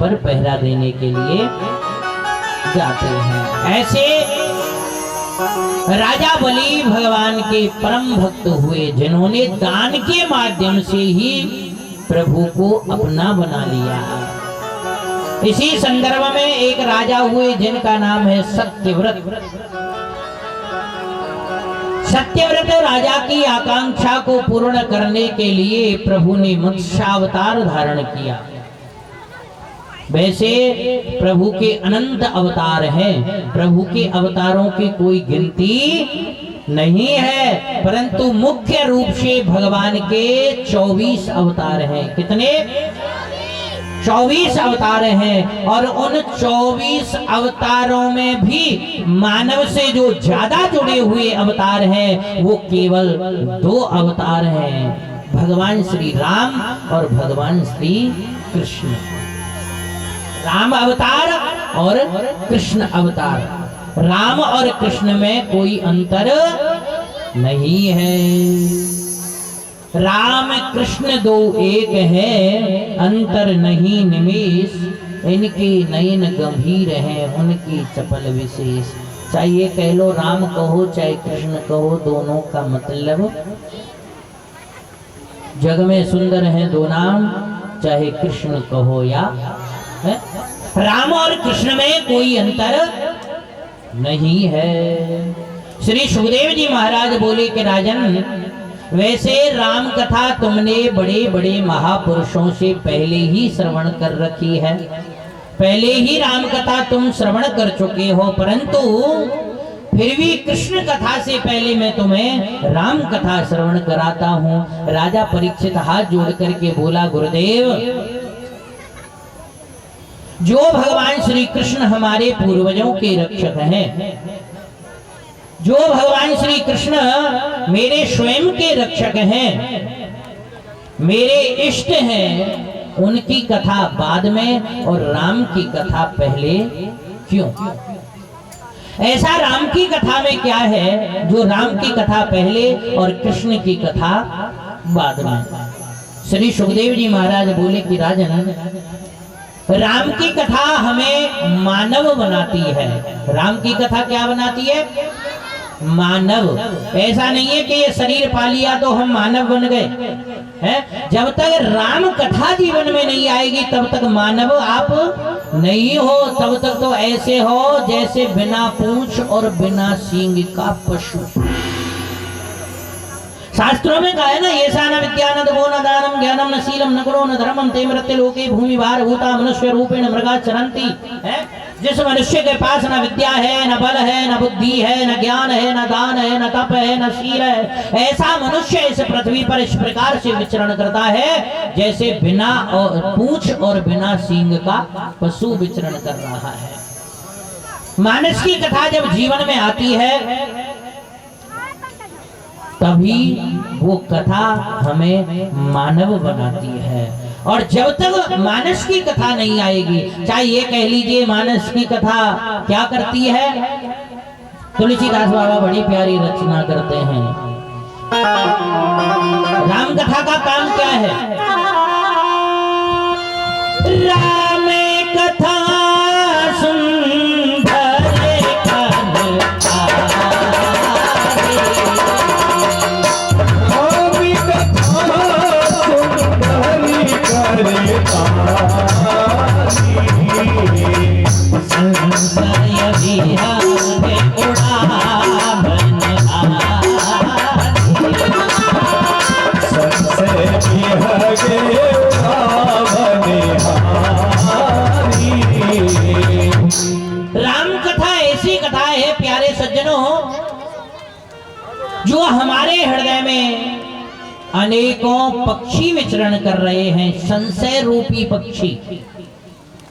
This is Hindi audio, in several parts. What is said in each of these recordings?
पर पहरा देने के लिए जाते हैं। ऐसे राजा बलि भगवान के परम भक्त हुए, जिन्होंने दान के माध्यम से ही प्रभु को अपना बना लिया। इसी संदर्भ में एक राजा हुए जिनका नाम है सत्यव्रत। सत्यव्रत राजा की आकांक्षा को पूर्ण करने के लिए प्रभु ने मत्स्यावतार धारण किया। वैसे प्रभु के अनंत अवतार हैं, प्रभु के अवतारों की कोई गिनती नहीं है, परंतु मुख्य रूप से भगवान के 24 अवतार हैं। कितने? 24 अवतार हैं। और उन 24 अवतारों में भी मानव से जो ज्यादा जुड़े हुए अवतार हैं वो केवल 2 अवतार हैं, भगवान श्री राम और भगवान श्री कृष्ण। राम अवतार और कृष्ण अवतार। राम और कृष्ण में कोई अंतर नहीं है। राम कृष्ण दो एक है, अंतर नहीं निमेष। इनके नयन गंभीर हैं, उनकी चपल विशेष। चाहे ये कह लो राम कहो चाहे कृष्ण कहो, दोनों का मतलब जग में सुंदर हैं दो नाम, चाहे कृष्ण कहो या है? राम और कृष्ण में कोई अंतर नहीं है। श्री सुखदेव जी महाराज बोले कि राजन, वैसे राम कथा तुमने बड़े बड़े महापुरुषों से पहले ही श्रवण कर रखी है, पहले ही राम कथा तुम श्रवण कर चुके हो, परंतु फिर भी कृष्ण कथा से पहले मैं तुम्हें राम कथा श्रवण कराता हूँ। राजा परीक्षित हाथ जोड़ करके बोला, गुरुदेव, जो भगवान श्री कृष्ण हमारे पूर्वजों के रक्षक हैं, जो भगवान श्री कृष्ण मेरे स्वयं के रक्षक हैं, मेरे इष्ट हैं, उनकी कथा बाद में और राम की कथा पहले क्यों? ऐसा राम की कथा में क्या है जो राम की कथा पहले और कृष्ण की कथा बाद में? श्री सुखदेव जी महाराज बोले कि राजन, राम की कथा हमें मानव बनाती है। राम की कथा क्या बनाती है? मानव। ऐसा नहीं है कि ये शरीर पा लिया तो हम मानव बन गए हैं। जब तक राम कथा जीवन में नहीं आएगी तब तक मानव आप नहीं हो। तब तक तो ऐसे हो जैसे बिना पूंछ और बिना सींग का पशु। शास्त्रों में कहा है ना, ये साना विद्या न दमो न दानम ज्ञानम न शीलम न गुणो न धर्मम ते मृत्य लोके भूमि भार भूता मनुष्य रूपेण मृगा चरंती है। जिस मनुष्य के पास न विद्या है, न बल है, न बुद्धि है, न ज्ञान है, न दान है, न तप है, न शील है, ऐसा मनुष्य इस पृथ्वी पर इस प्रकार से विचरण करता है जैसे बिना और पूंछ और बिना सींग का पशु विचरण कर रहा है। मानस की कथा जब जीवन में आती है तभी वो कथा हमें मानव बनाती है। और जब तक मानस की कथा नहीं आएगी, चाहे ये कह लीजिए मानस की कथा क्या करती है? तुलसीदास बाबा बड़ी प्यारी रचना करते हैं। राम कथा का काम क्या है? राम कथा राम कथा ऐसी कथा है प्यारे सज्जनों, जो हमारे हृदय में अनेकों पक्षी विचरण कर रहे हैं, संशय रूपी पक्षी।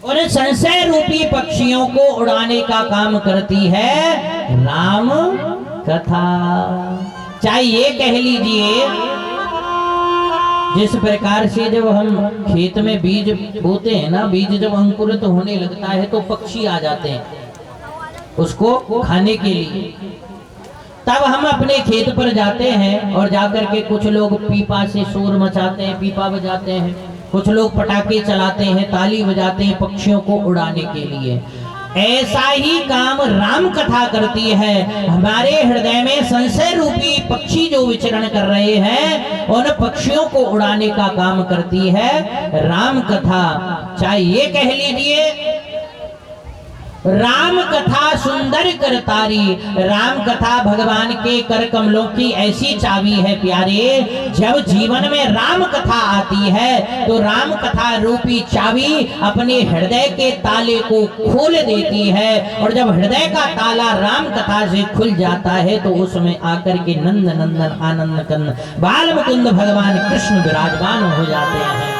और संशय रूपी पक्षियों को उड़ाने का काम करती है राम कथा। चाहे ये कह लीजिए जिस प्रकार से जब हम खेत में बीज बोते हैं ना, बीज जब अंकुरित होने लगता है तो पक्षी आ जाते हैं उसको खाने के लिए। तब हम अपने खेत पर जाते हैं और जाकर के कुछ लोग पीपा से शोर मचाते हैं, पीपा बजाते हैं, कुछ लोग पटाखे चलाते हैं, ताली बजाते हैं पक्षियों को उड़ाने के लिए। ऐसा ही काम राम कथा करती है। हमारे हृदय में संशय रूपी पक्षी जो विचरण कर रहे हैं, उन पक्षियों को उड़ाने का काम करती है राम कथा। चाहे ये कह लीजिए राम कथा सुंदर करतारी। राम कथा भगवान के कर कमलों की ऐसी चाबी है प्यारे, जब जीवन में राम कथा आती है तो राम कथा रूपी चाबी अपने हृदय के ताले को खोल देती है। और जब हृदय का ताला राम कथा से खुल जाता है तो उसमें आकर के नंद नंदन आनंद कंद बाल मुकुंद भगवान कृष्ण विराजमान हो जाते हैं।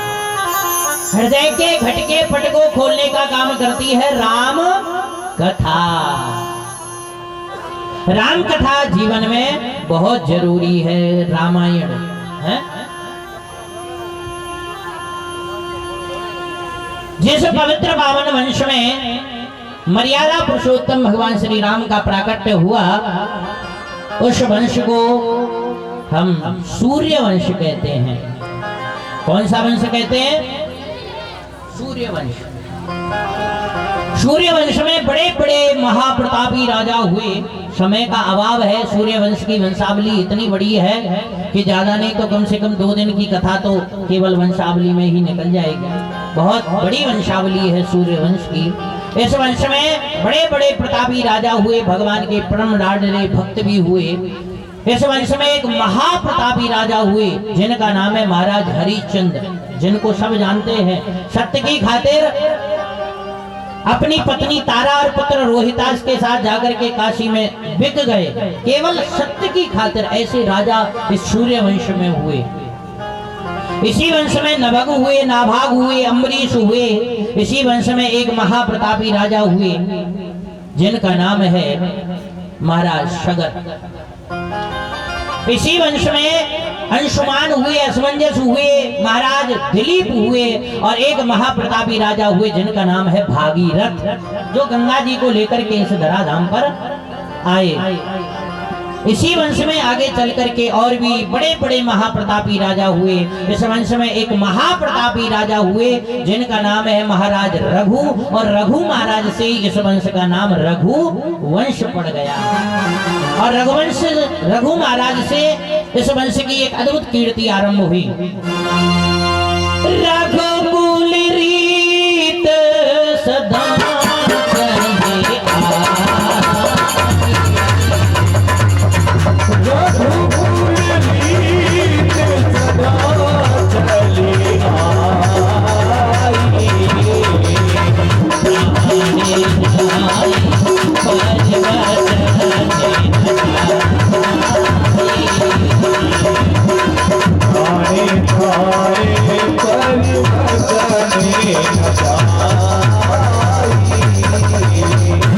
हृदय के घटके पट को खोलने का काम करती है राम कथा। राम कथा जीवन में बहुत जरूरी है। रामायण है जिस पवित्र पावन वंश में मर्यादा पुरुषोत्तम भगवान श्री राम का प्राकट्य हुआ, उस वंश को हम सूर्य वंश कहते हैं। कौन सा वंश कहते हैं? सूर्यवंश। सूर्यवंश में बड़े बड़े महाप्रतापी राजा हुए। समय का अभाव है, सूर्यवंश की वंशावली इतनी बड़ी है कि ज्यादा नहीं तो कम से कम 2 दिन की कथा तो केवल वंशावली में ही निकल जाएगी। बहुत बड़ी वंशावली है सूर्यवंश की। इस वंश में बड़े बड़े प्रतापी राजा हुए, भगवान के परम लाडले भक्त भी हुए। इस वंश में एक महाप्रतापी राजा हुए जिनका नाम है महाराज हरिश्चंद्र, जिनको सब जानते हैं। सत्य की खातिर अपनी पत्नी तारा और पुत्र रोहितास के साथ जाकर के काशी में बिक गए, केवल सत्य की खातिर। ऐसे राजा इस सूर्य वंश में हुए। इसी वंश में नभग हुए, नाभाग हुए, अम्बरीश हुए। इसी वंश में एक महाप्रतापी राजा हुए जिनका नाम है महाराज सगर। इसी वंश में अंशुमान हुए, असमंजस हुए, महाराज दिलीप हुए और एक महाप्रतापी राजा हुए जिनका नाम है भागीरथ, जो गंगा जी को लेकर के इस धराधाम पर आए। इसी वंश में आगे चल करके और भी बड़े बड़े महाप्रतापी राजा हुए। इस वंश में एक महाप्रतापी राजा हुए जिनका नाम है महाराज रघु, और रघु महाराज से इस वंश का नाम रघु वंश पड़ गया। और रघु महाराज से इस वंश की एक अद्भुत कीर्ति आरंभ हुई। रघुकुल रीत सदा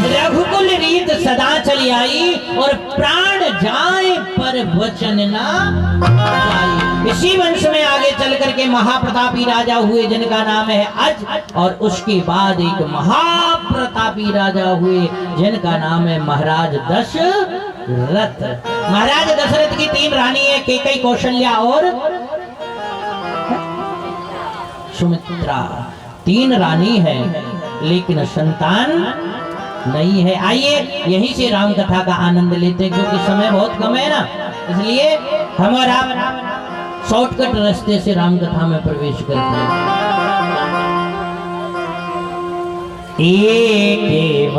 रघुकुल रीत सदा चली आई और प्राण जाए पर वचन ना जाए। इसी वंश में आगे चल करके महाप्रतापी राजा हुए जिनका नाम है अज, और उसके बाद एक महाप्रतापी राजा हुए जिनका नाम है महाराज दशरथ। महाराज दशरथ की 3 रानी है, कैकेयी, कौशल्या और सुमित्रा। 3 रानी है लेकिन संतान नहीं है। आइए यहीं से राम कथा का आनंद लेते हैं, क्योंकि समय बहुत कम है ना, इसलिए हम और आप शॉर्टकट रास्ते से राम कथा में प्रवेश करते हैं। एक